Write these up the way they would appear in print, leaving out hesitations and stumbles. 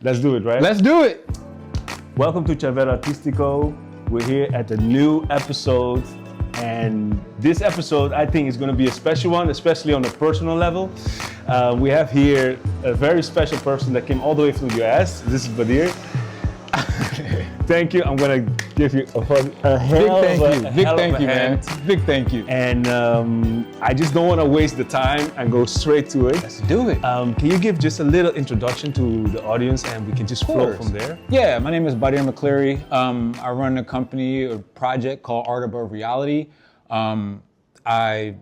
Let's do it, right? Let's do it. Welcome to Curator Artistico. We're here at a new episode, and this episode I think is going to be a special one, especially on a personal level. We have here a very special person that came all the way from the US. This is Badir. Thank you. I'm going to give you a hell Big of a thank you, man. hand. Big thank you. And I just don't want to waste the time and go straight to it. Let's do it. Can you give just a little introduction to the audience and we can just flow from there? Yeah, my name is Badir McCleary. I run a company, a project called ArtAboveReality. I'm a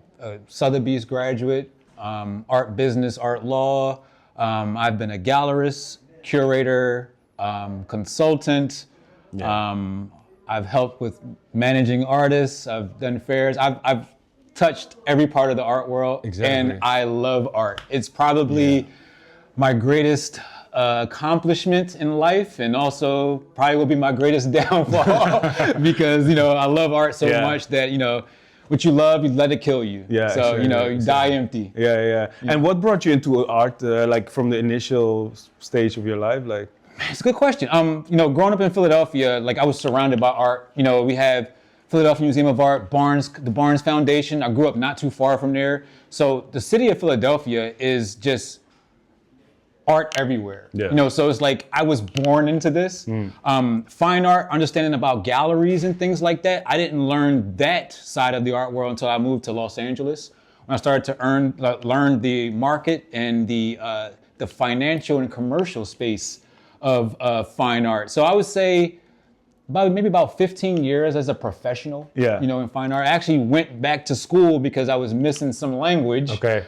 Sotheby's graduate, art business, art law. I've been a gallerist, curator, consultant. Yeah. I've helped with managing artists. I've done fairs. I've touched every part of the art world. Exactly. And I love art. It's probably my greatest accomplishment in life, and also probably will be my greatest downfall because, I love art so much that, what you love, you let it kill you. Yeah. So, exactly. you die empty. Yeah. And what brought you into art, like from the initial stage of your life? Like, it's a good question. Growing up in Philadelphia, like I was surrounded by art. We have Philadelphia Museum of Art, the Barnes Foundation. I grew up not too far from there. So the city of Philadelphia is just art everywhere. Yeah. So it's like I was born into this. Fine art, understanding about galleries and things like that. I didn't learn that side of the art world until I moved to Los Angeles. When I started to learn the market and the financial and commercial space of fine art. So I would say about 15 years as a professional, in fine art. I actually went back to school because I was missing some language. Okay.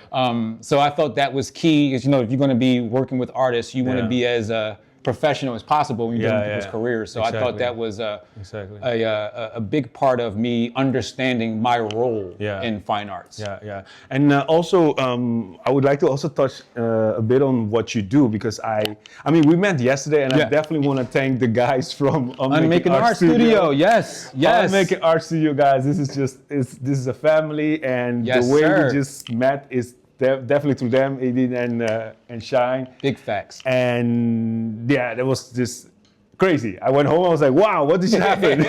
So I thought that was key, because if you're going to be working with artists, you want to be as professional as possible when you're doing people's careers. So exactly. I thought that was a big part of me understanding my role in fine arts. Yeah. And also, I would like to also touch a bit on what you do, because I mean, we met yesterday, and I definitely want to thank the guys from Unmaking Art Studio. Yes. Unmaking Art Studio, guys. This is a family, and the way we just met is definitely to them, Edin and Shine. Big facts. And that was just crazy. I went home, I was like, wow, what just happened?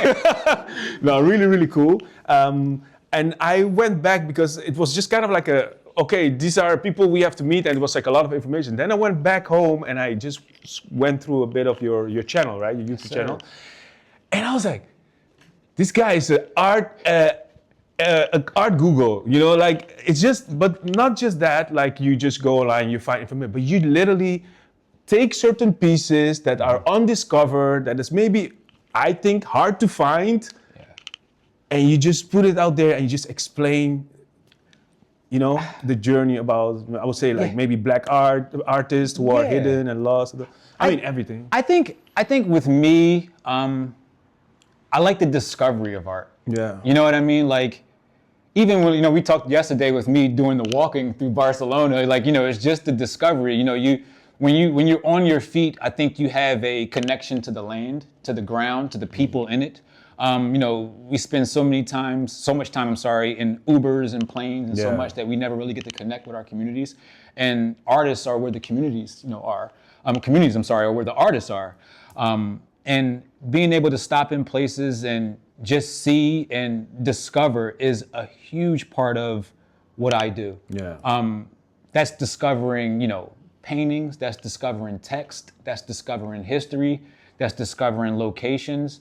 No, really, really cool. And I went back because it was just kind of like these are people we have to meet, and it was like a lot of information. Then I went back home and I just went through a bit of your channel, right? Your YouTube channel. And I was like, this guy is an art Google, like it's just, but not just that, like you just go online, you find information, but you literally take certain pieces that are undiscovered, that is maybe, I think, hard to find, and you just put it out there and you just explain, the journey about, I would say, like maybe black artists who are hidden and lost. I mean, everything. I think with me, I like the discovery of art. Yeah. You know what I mean? Like, even when, we talked yesterday with me doing the walking through Barcelona, like, it's just the discovery. When you're on your feet, I think you have a connection to the land, to the ground, to the people in it. We spend so much time, in Ubers and planes and so much that we never really get to connect with our communities. And artists are where the communities, are. Are where the artists are. And being able to stop in places and just see and discover is a huge part of what I do. Yeah. That's discovering, paintings, that's discovering text, that's discovering history, that's discovering locations.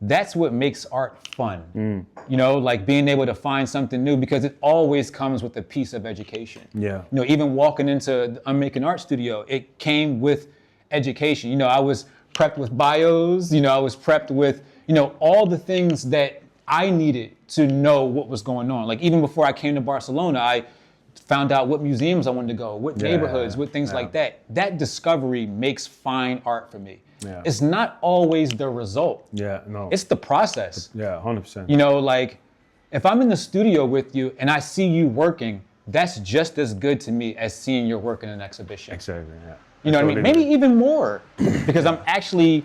That's what makes art fun. Like being able to find something new, because it always comes with a piece of education. Yeah. Even walking into the Unmaking Art Studio, it came with education. I was prepped with bios, I was prepped with, all the things that I needed to know what was going on. Like even before I came to Barcelona, I found out what museums I wanted to go, what neighborhoods, what things like that. That discovery makes fine art for me. Yeah. It's not always the result. Yeah, no. It's the process. Yeah, 100%. Like if I'm in the studio with you and I see you working, that's just as good to me as seeing your work in an exhibition. Exactly, yeah. You know what I mean? Maybe even more, because I'm actually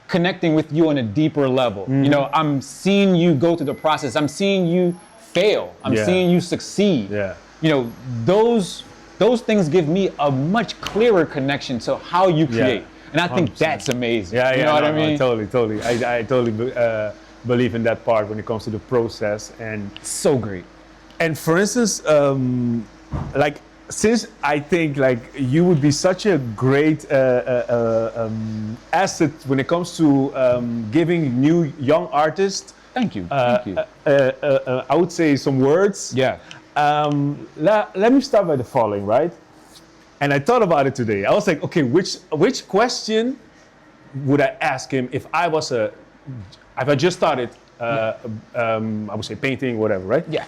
connecting with you on a deeper level. I'm seeing you go through the process. I'm seeing you fail. I'm seeing you succeed. Yeah. Those things give me a much clearer connection to how you create. And I think 100%. that's amazing. Yeah, you know what I mean? Totally. I totally believe in that part when it comes to the process. And So great. And for instance, like, since I think like you would be such a great asset when it comes to giving new young artists, Thank you. Thank you. I would say some words. Yeah. Let me start by the following, right? And I thought about it today. I was like, okay, which question would I ask him if I just started, I would say painting, whatever, right? Yeah.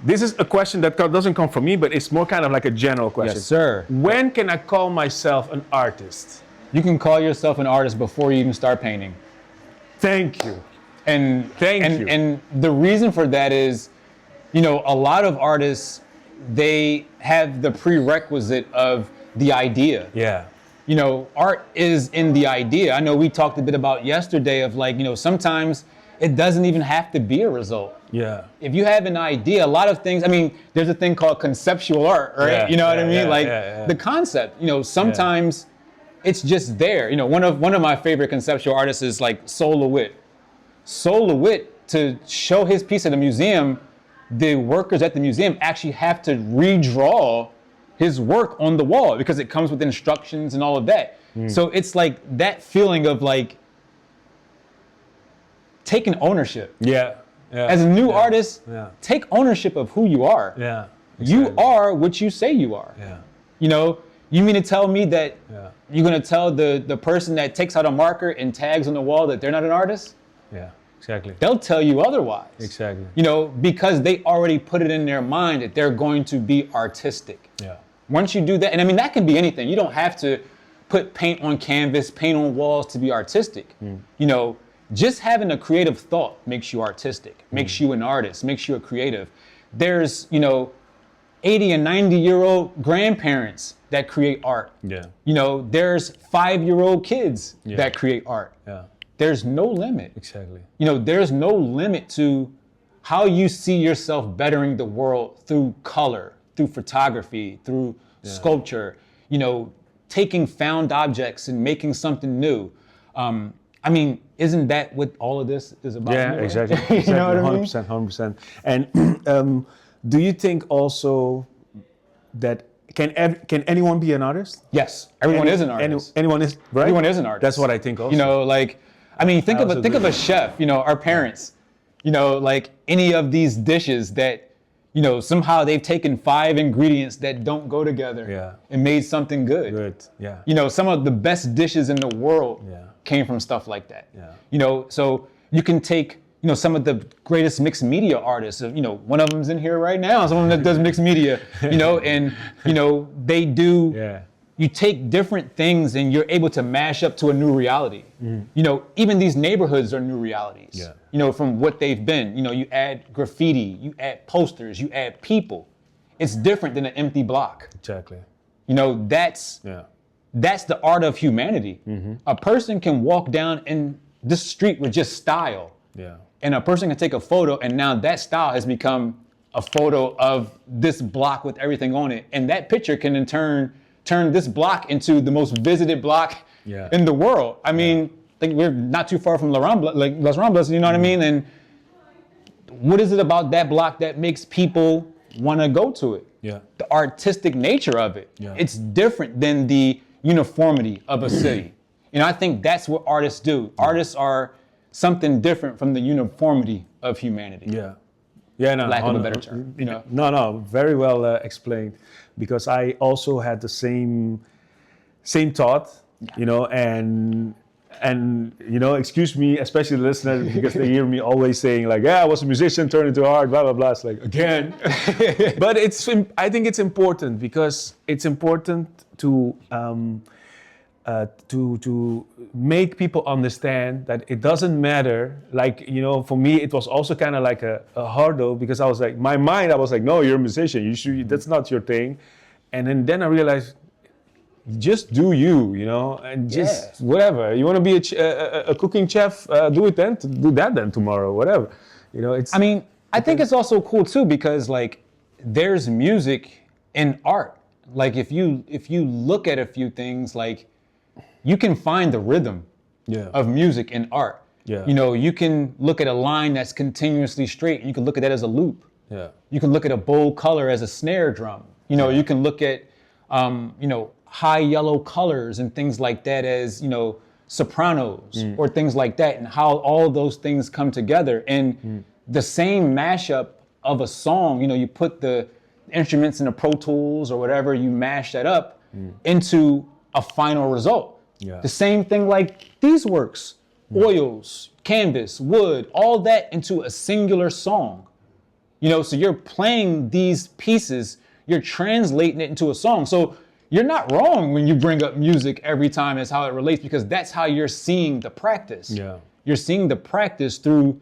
This is a question that doesn't come from me, but it's more kind of like a general question. Yes, sir. When can I call myself an artist? You can call yourself an artist before you even start painting. Thank you. And Thank you. And the reason for that is, you know, a lot of artists, they have the prerequisite of the idea. Yeah. You know, art is in the idea. I know we talked a bit about yesterday of like, you know, sometimes it doesn't even have to be a result. Yeah. If you have an idea, a lot of things, I mean, there's a thing called conceptual art, right? Yeah, you know what I mean? yeah. The concept, you know, sometimes it's just there. You know, one of my favorite conceptual artists is like Sol LeWitt. Sol LeWitt, to show his piece at the museum, the workers at the museum actually have to redraw his work on the wall because it comes with instructions and all of that. So it's like that feeling of like taking ownership. Yeah. As a new artist, take ownership of who you are. Yeah. You are what you say you are. Yeah. You know, you mean to tell me that you're gonna tell the person that takes out a marker and tags on the wall that they're not an artist? Yeah. Exactly. They'll tell you otherwise. Exactly. You know, because they already put it in their mind that they're going to be artistic. Yeah. Once you do that, and I mean, that can be anything. You don't have to put paint on canvas, paint on walls to be artistic. You know, just having a creative thought makes you artistic, makes you an artist, makes you a creative. There's, you know, 80 and 90-year-old grandparents that create art. Yeah. You know, there's 5-year-old kids that create art. Yeah. There's no limit. Exactly. You know, there's no limit to how you see yourself bettering the world through color, through photography, through sculpture, you know, taking found objects and making something new. I mean, isn't that what all of this is about? Yeah, anyway? exactly. You know what I mean? 100%. And do you think also that can anyone be an artist? Yes, everyone is an artist. Anyone is, right? Everyone is an artist. That's what I think also. You know, like, I mean, think of a chef, you know, our parents, you know, like any of these dishes that, you know, somehow they've taken 5 ingredients that don't go together and made something good. Good, yeah. You know, some of the best dishes in the world came from stuff like that. Yeah. You know, so you can take, you know, some of the greatest mixed media artists, you know, one of them's in here right now, someone that does mixed media, you know, and, you know, they do, you take different things and you're able to mash up to a new reality. You know, even these neighborhoods are new realities, you know, from what they've been. You know, you add graffiti, you add posters, you add people. It's different than an empty block. Exactly. You know, that's the art of humanity. A person can walk down in this street with just style. And a person can take a photo and now that style has become a photo of this block with everything on it. And that picture can in turn this block into the most visited block in the world. I mean, I think we're not too far from Las Ramblas, you know what I mean? And what is it about that block that makes people want to go to it? The artistic nature of it. It's different than the uniformity of a city. You know, I think that's what artists do. Artists are something different from the uniformity of humanity. Lack of a better term. You know. No, very well explained. Because I also had the same thought, you know, and you know, excuse me, especially the listeners, because they hear me always saying like, yeah, I was a musician, turned into art, blah blah blah. It's like again, but I think it's important because it's important to make people understand that it doesn't matter. Like, you know, for me, it was also kind of like a hurdle because I was like, my mind, I was like, no, you're a musician. That's not your thing. And then I realized, just do you know, and just whatever. You want to be a cooking chef, do it then. Do that then tomorrow, whatever. You know, it's. I mean, I think it's also cool too because like there's music in art. Like if you look at a few things, like you can find the rhythm of music in art. Yeah. You know, you can look at a line that's continuously straight. You can look at that as a loop. Yeah. You can look at a bold color as a snare drum. You know, you can look at, you know, high yellow colors and things like that as, you know, sopranos or things like that, and how all those things come together. And the same mashup of a song, you know, you put the instruments in the Pro Tools or whatever, you mash that up into a final result. Yeah. The same thing like these works, oils, canvas, wood, all that into a singular song. You know, so you're playing these pieces, you're translating it into a song. So you're not wrong when you bring up music every time as how it relates, because that's how you're seeing the practice. Yeah. You're seeing the practice through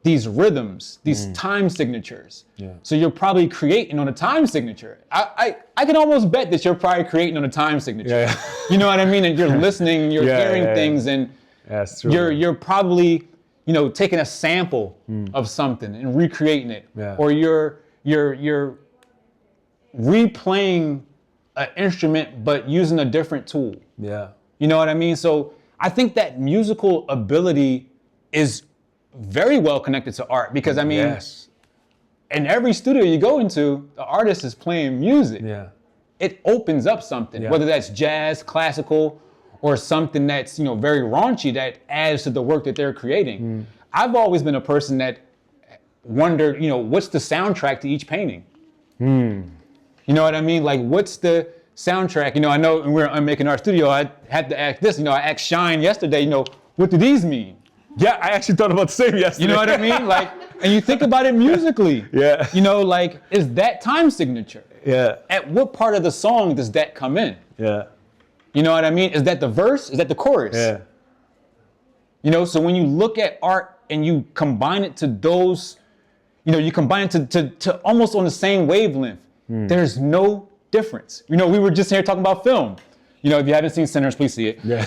these rhythms, these time signatures. Yeah. So you're probably creating on a time signature. I can almost bet that you're probably creating on a time signature. Yeah. You know what I mean? And you're listening, and you're Yeah, hearing yeah, yeah. things, and That's true. you're probably, you know, taking a sample of something and recreating it. Yeah. Or you're replaying an instrument but using a different tool. Yeah. You know what I mean? So I think that musical ability is very well connected to art, because I mean, Yes. in every studio you go into, the artist is playing music. Yeah. It opens up something, Yeah. whether that's jazz, classical, or something that's, you know, very raunchy that adds to the work that they're creating. I've always been a person that wondered, you know, what's the soundtrack to each painting? You know what I mean? Like, what's the soundtrack? You know, I know when we're Unmaking Art Studio, I had to ask this. You know, I asked Shine yesterday, you know, what do these mean? Yeah, I actually thought about the same yesterday. You know what I mean? Like, and you think about it musically. Yeah. You know, like, is that time signature? Yeah. At what part of the song does that come in? Yeah. You know what I mean? Is that the verse? Is that the chorus? Yeah. You know, so when you look at art and you combine it to those, you know, you combine it to almost on the same wavelength, there's no difference. You know, we were just here talking about film. You know, if you haven't seen Sinners, please see it. Yeah.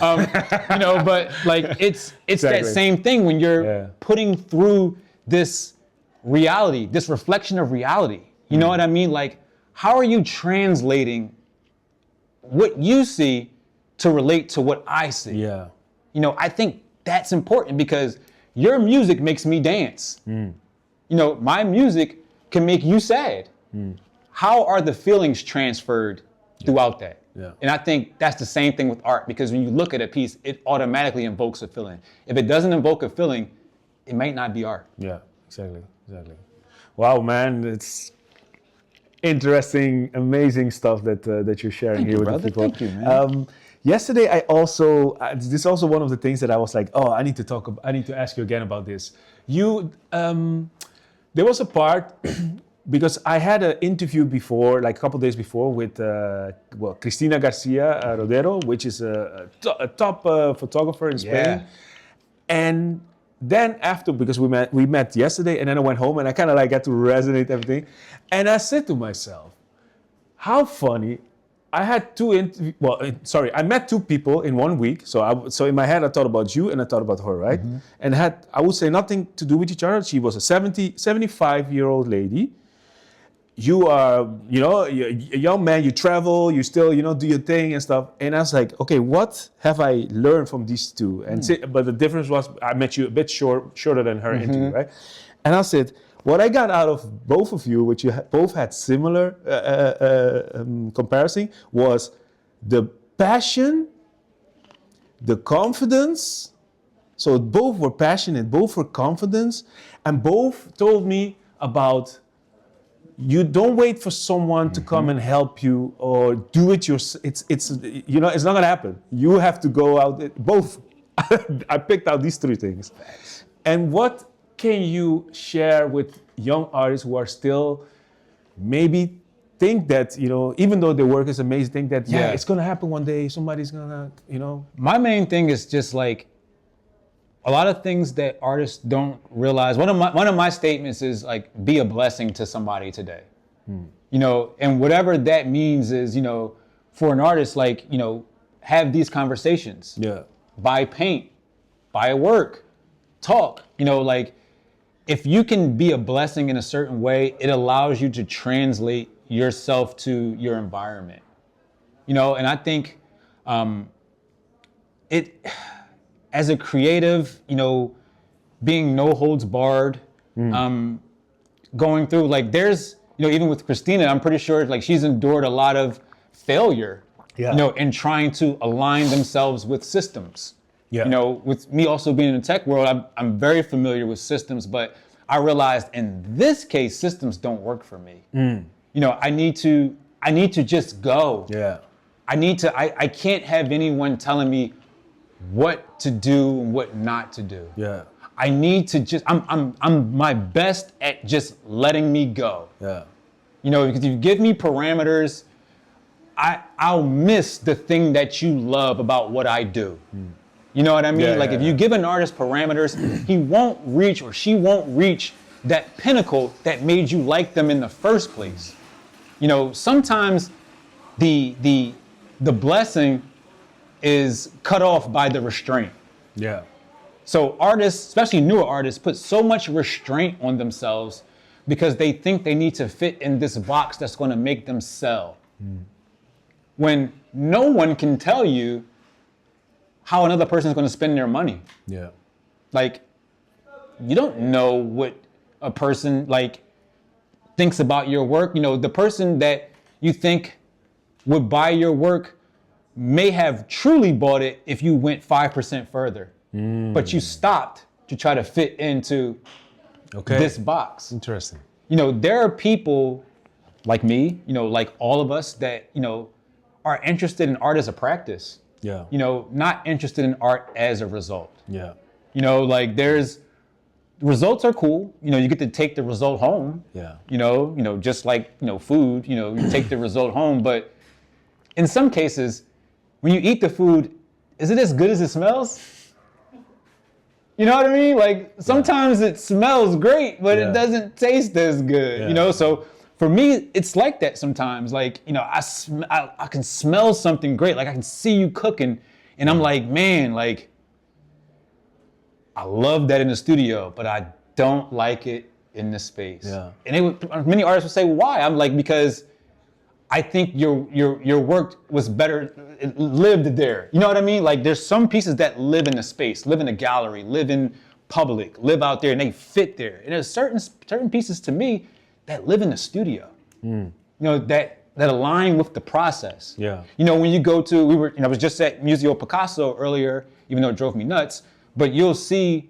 You know, but like it's Exactly. that same thing when you're putting through this reality, this reflection of reality. You know what I mean? Like, how are you translating what you see to relate to what I see? Yeah. You know, I think that's important, because your music makes me dance. You know, my music can make you sad. How are the feelings transferred throughout that? Yeah. And I think that's the same thing with art, because when you look at a piece, it automatically invokes a feeling. If it doesn't invoke a feeling, it might not be art. Yeah. Exactly. Exactly. Wow, man, it's interesting, amazing stuff that you're sharing Thank here you, with brother. the people. Thank you, man. Yesterday, I also this is also one of the things that I was like, oh, I need to ask you again about this. There was a part because I had an interview before, like a couple days before, with Cristina Garcia Rodero, which is a top photographer in Spain, Yeah. and then after, because we met yesterday, and then I went home and I kind of like got to resonate everything, and I said to myself, how funny. I had I met two people in 1 week. So in my head, I thought about you and I thought about her, right? And I would say nothing to do with each other. She was a 75-year-old lady. You are, you know, you're a young man, you travel, you still, you know, do your thing and stuff. And I was like, okay, what have I learned from these two? And but the difference was I met you a bit shorter than her interview, right? And I said, what I got out of both of you, which you both had similar comparison, was the passion, the confidence. So both were passionate, both were confident, and both told me about, you don't wait for someone to come and help you or do it yourself. It's you know, it's not gonna happen. You have to go out. Both. I picked out these three things. And what can you share with young artists who are still maybe think that, you know, even though their work is amazing, think that, it's gonna happen one day, somebody's gonna, you know. My main thing is just like a lot of things that artists don't realize. One of my statements is like, be a blessing to somebody today. You know, and whatever that means is, you know, for an artist, like, you know, have these conversations. Yeah. Buy paint, buy a work, talk, you know, like, if you can be a blessing in a certain way, it allows you to translate yourself to your environment. You know, and I think as a creative, being no holds barred, going through, like, there's, even with Christina, I'm pretty sure like she's endured a lot of failure, in trying to align themselves with systems. With me also being in the tech world, I'm very familiar with systems, but I realized in this case, systems don't work for me. I need to just go. I can't have anyone telling me what to do and what not to do. I need to just, I'm my best at just letting me go. Because if you give me parameters, I'll miss the thing that you love about what I do. You know what I mean? If you give an artist parameters, he won't reach or she won't reach that pinnacle that made you like them in the first place. Sometimes the blessing is cut off by the restraint. So artists, especially newer artists, put so much restraint on themselves because they think they need to fit in this box that's going to make them sell. When no one can tell you how another person is going to spend their money. Like, you don't know what a person thinks about your work. The person that you think would buy your work may have truly bought it if you went 5% further, but you stopped to try to fit into this box. Interesting. There are people like me, like all of us that, are interested in art as a practice. Not interested in art as a result. There's results are cool. You get to take the result home. Just like, food, you take the result home. But in some cases, when you eat the food, is it as good as it smells? You know what I mean? Like, sometimes it smells great, but it doesn't taste as good, So for me, it's like that sometimes. Like, I can smell something great. Like, I can see you cooking, and I'm like, man, like, I love that in the studio, but I don't like it in the space. And many artists would say, why? I'm like, because I think your work was better, it lived there. You know what I mean? Like, there's some pieces that live in the space, live in the gallery, live in public, live out there, and they fit there. And there's certain pieces to me that live in the studio. That align with the process. When you go to, I was just at Museo Picasso earlier, even though it drove me nuts, but you'll see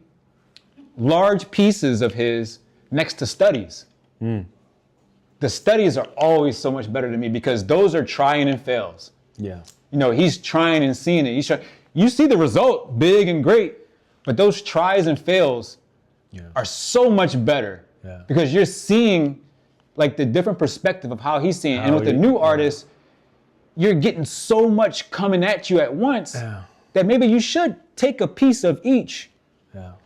large pieces of his next to studies. The studies are always so much better to me because those are trying and fails. He's trying and seeing it. You see the result, big and great, but those tries and fails are so much better because you're seeing like the different perspective of how he's seeing it. And with the new artist, you're getting so much coming at you at once that maybe you should take a piece of each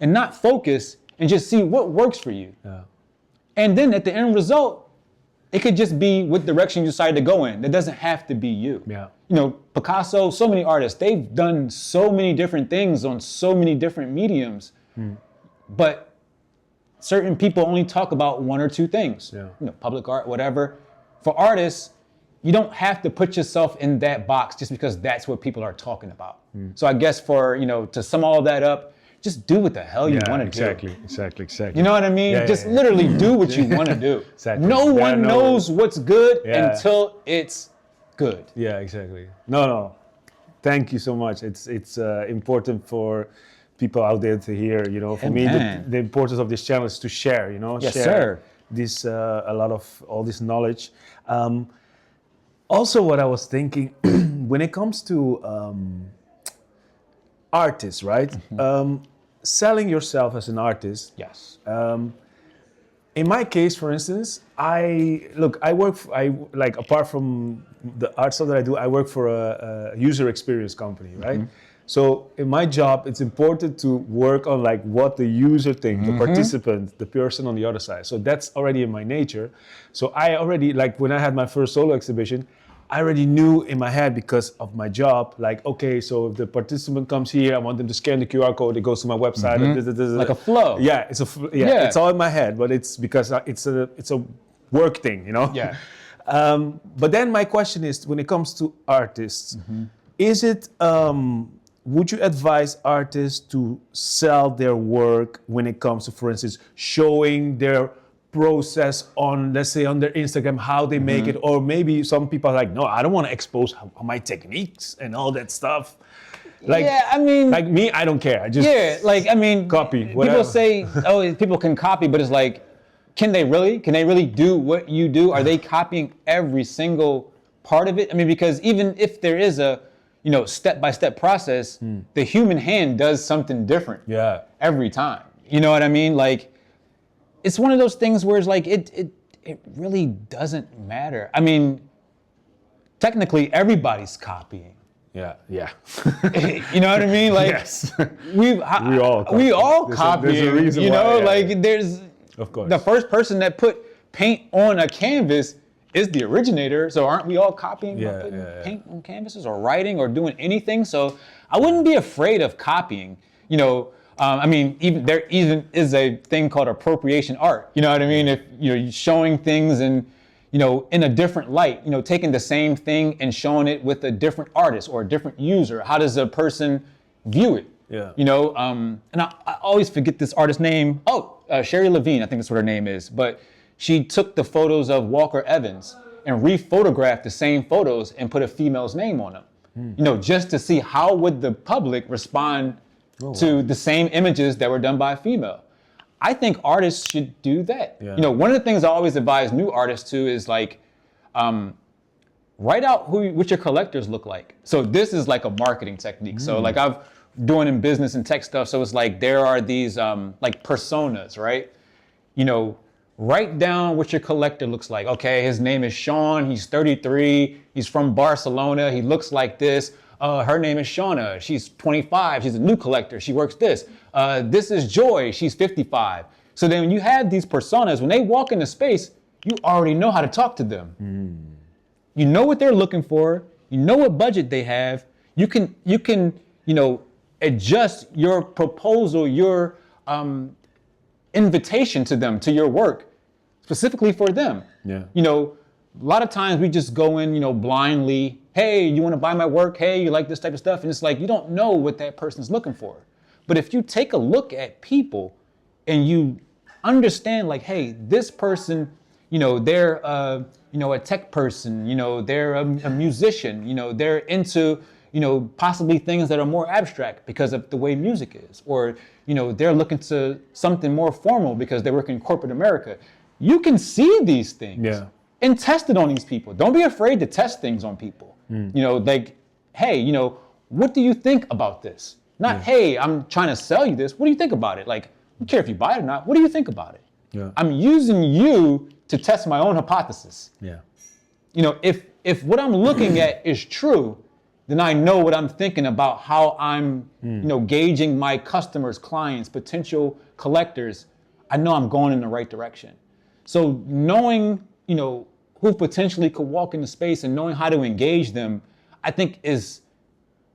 and not focus and just see what works for you. And then at the end result, it could just be what direction you decide to go in. It doesn't have to be you. Picasso, so many artists, they've done so many different things on so many different mediums, but certain people only talk about one or two things, public art, whatever. For artists, you don't have to put yourself in that box just because that's what people are talking about. So I guess to sum all that up, just do what the hell you want to do. Exactly. You know what I mean? Just literally do what you want to do. No one knows what's good until it's good. Exactly. No. Thank you so much. It's important for people out there to hear. For me, the importance of this channel is to share. Share this a lot of all this knowledge. Also, what I was thinking when it comes to artists, right? Selling yourself as an artist. In my case, for instance, apart from the art stuff that I do, I work for a user experience company, right? So in my job, it's important to work on like what the user thinks, the participant, the person on the other side. So that's already in my nature. So I already, like when I had my first solo exhibition, I already knew in my head because of my job, like, okay, so if the participant comes here, I want them to scan the QR code, it goes to my website. Like a flow. It's all in my head, but it's because it's a work thing, But then my question is, when it comes to artists, is it would you advise artists to sell their work when it comes to, for instance, showing their process on, let's say, on their Instagram, how they make it? Or maybe some people are like, no, I don't want to expose my techniques and all that stuff. Like, yeah, I mean, like me, I don't care. I just copy. Whatever. People say, oh, people can copy, but it's like, can they really? Can they really do what you do? Are they copying every single part of it? I mean, because even if there is a, step-by-step process, the human hand does something different every time. You know what I mean? Like, it's one of those things where it's like, it really doesn't matter. I mean, technically, everybody's copying. Yeah. You know what I mean? Like, yes. we all copy. There's a reason why, like there's, of course, the first person that put paint on a canvas is the originator. So aren't we all copying by putting paint on canvases or writing or doing anything? So I wouldn't be afraid of copying. I mean, there even is a thing called appropriation art. You know what I mean? If you're showing things and in a different light, taking the same thing and showing it with a different artist or a different user. How does a person view it? Yeah. And I always forget this artist's name. Sherry Levine, I think that's what her name is. But she took the photos of Walker Evans and rephotographed the same photos and put a female's name on them. Just to see how would the public respond to the same images that were done by a female. I think artists should do that. Yeah. One of the things I always advise new artists to is like, write out what your collectors look like. So this is like a marketing technique. So like I've doing in business and tech stuff. So it's like there are these like personas, right? Write down what your collector looks like. Okay, his name is Sean. He's 33. He's from Barcelona. He looks like this. Her name is Shauna. She's 25. She's a new collector. She works this. This is Joy. She's 55. So then when you have these personas, when they walk into space, you already know how to talk to them. You know what they're looking for. You know what budget they have. You can adjust your proposal, your invitation to them, to your work, specifically for them. Yeah. A lot of times we just go in, blindly. Hey, you want to buy my work? Hey, you like this type of stuff? And it's like, you don't know what that person's looking for. But if you take a look at people and you understand like, hey, this person, they're, a tech person, they're a musician, they're into, possibly things that are more abstract because of the way music is, or, they're looking to something more formal because they work in corporate America. You can see these things and test it on these people. Don't be afraid to test things on people. Like, hey, what do you think about this? Not, hey, I'm trying to sell you this. What do you think about it? Like, I don't care if you buy it or not. What do you think about it? Yeah. I'm using you to test my own hypothesis. Yeah. If what I'm looking at is true, then I know what I'm thinking about how I'm, gauging my customers, clients, potential collectors. I know I'm going in the right direction. So knowing, who potentially could walk into space and knowing how to engage them, I think is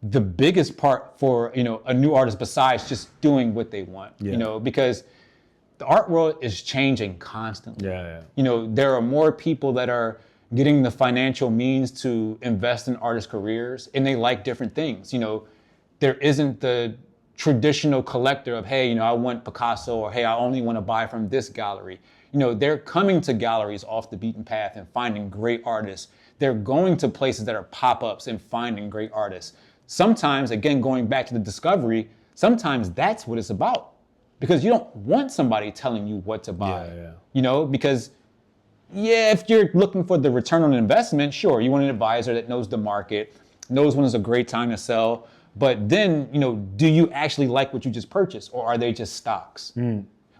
the biggest part for, a new artist besides just doing what they want, because the art world is changing constantly. There are more people that are getting the financial means to invest in artist careers, and they like different things. There isn't the traditional collector of, hey, I want Picasso, or hey, I only want to buy from this gallery. They're coming to galleries off the beaten path and finding great artists. They're going to places that are pop-ups and finding great artists. Sometimes, again, going back to the discovery, sometimes that's what it's about. Because you don't want somebody telling you what to buy. Because if you're looking for the return on investment, sure, you want an advisor that knows the market, knows when is a great time to sell. But then, do you actually like what you just purchased, or are they just stocks?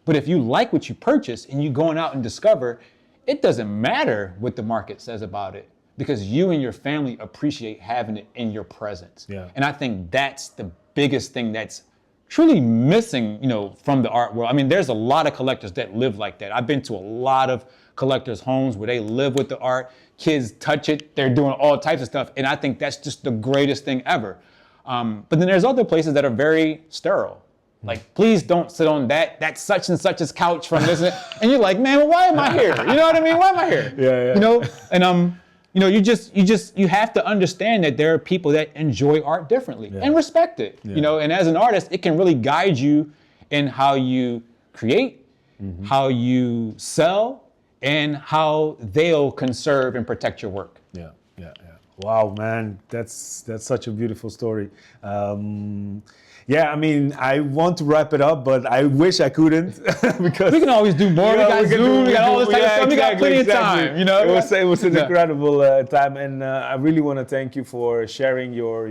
But if you like what you purchase and you're going out and discover, it doesn't matter what the market says about it, because you and your family appreciate having it in your presence. And I think that's the biggest thing that's truly missing, from the art world. I mean, there's a lot of collectors that live like that. I've been to a lot of collectors' homes where they live with the art. Kids touch it. They're doing all types of stuff. And I think that's just the greatest thing ever. But then there's other places that are very sterile. Like, please don't sit on that such and such's couch from this. And you're like, man, why am I here? You know what I mean? Why am I here? And you have to understand that there are people that enjoy art differently and respect it. And as an artist, it can really guide you in how you create, how you sell, and how they'll conserve and protect your work. Yeah. Wow, man, that's such a beautiful story. I mean, I want to wrap it up, but I wish I couldn't because we can always do more. We got Zoom, we got all this type of stuff. We got plenty of time. It was an incredible time, and I really want to thank you for sharing your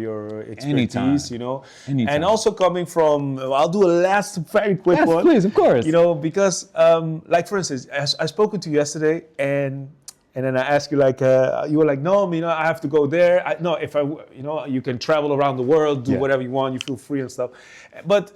expertise. Anytime. And also coming from. I'll do a last very quick one. Please, of course. Because like for instance, I spoke to you yesterday, and then I asked you you were like, no, I have to go there. You can travel around the world, do whatever you want, you feel free and stuff. But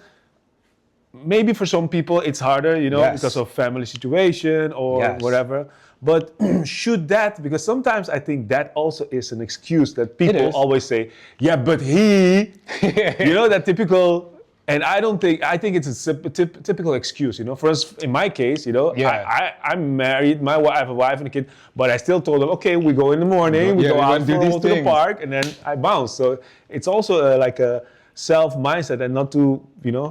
maybe for some people it's harder, because of family situation or whatever. But because sometimes I think that also is an excuse that people always say, yeah, but he, that typical. And I think it's a typical excuse, For us, in my case, I'm married, I have a wife and a kid, but I still told them, okay, we go in the morning, we go out to the park, and then I bounce. So it's also like a self mindset and not to,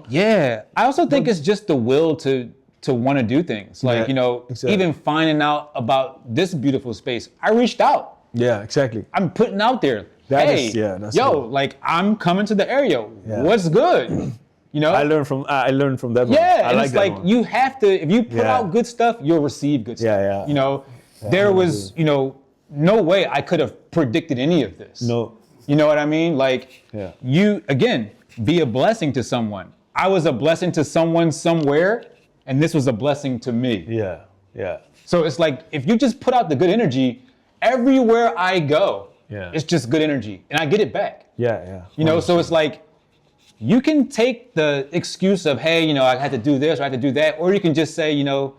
Yeah, I also think it's just the will to want to do things. Like, exactly. Even finding out about this beautiful space, I reached out. Yeah, exactly. I'm putting out there, that's like I'm coming to the area. What's good? I learned from that one. Yeah, and it's like you have to, if you put out good stuff, you'll receive good stuff. There was, no way I could have predicted any of this. No. You know what I mean? Like, you, again, be a blessing to someone. I was a blessing to someone somewhere, and this was a blessing to me. Yeah. So it's like, if you just put out the good energy, everywhere I go, it's just good energy, and I get it back. Yeah. So it's like, you can take the excuse of, hey, I had to do this or I had to do that, or you can just say, I'm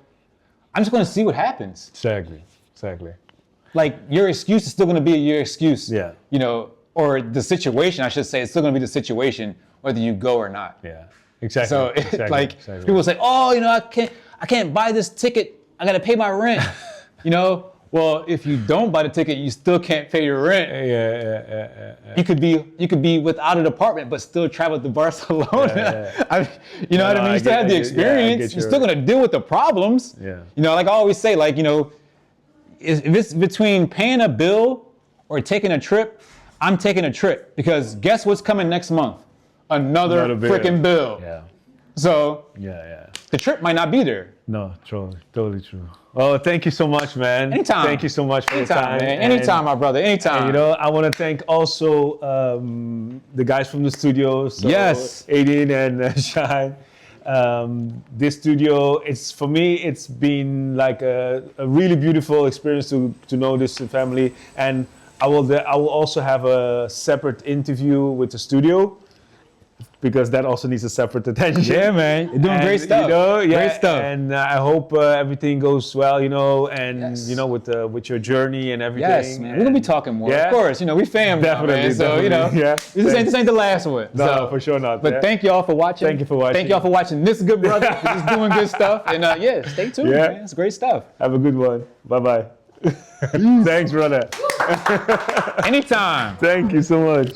just going to see what happens. Exactly. Like, your excuse is still going to be your excuse. Yeah. Or the situation, I should say, it's still going to be the situation, whether you go or not. Yeah. Exactly. So people say, oh, I can't buy this ticket. I got to pay my rent. Well, if you don't buy the ticket, you still can't pay your rent. Yeah. You could be without an apartment, but still travel to Barcelona. You know what I mean? You still have the experience. You're still gonna deal with the problems. Yeah. Like I always say, if it's between paying a bill or taking a trip, I'm taking a trip because guess what's coming next month? Another freaking bill. Yeah. So yeah. The trip might not be there. No, totally true. Oh, thank you so much, man. Anytime. Thank you so much for your time. Man. Anytime, my brother. Anytime. And, I want to thank also the guys from the studio. So yes. Aiden and Shine. This studio, for me, it's been like a really beautiful experience to know this family. And I will also have a separate interview with the studio, because that also needs a separate attention. Yeah, man. You're doing great stuff. Great stuff. And I hope everything goes well, and with your journey and everything. Yes, man. We're gonna be talking more. Yeah? Of course, we family. Definitely. So this ain't the last one. No, for sure not. But thank you all for watching. Thank you for watching. Thank you all for watching this good brother. He's doing good stuff. And stay tuned, man. It's great stuff. Have a good one. Bye. Thanks, brother. Anytime. Thank you so much.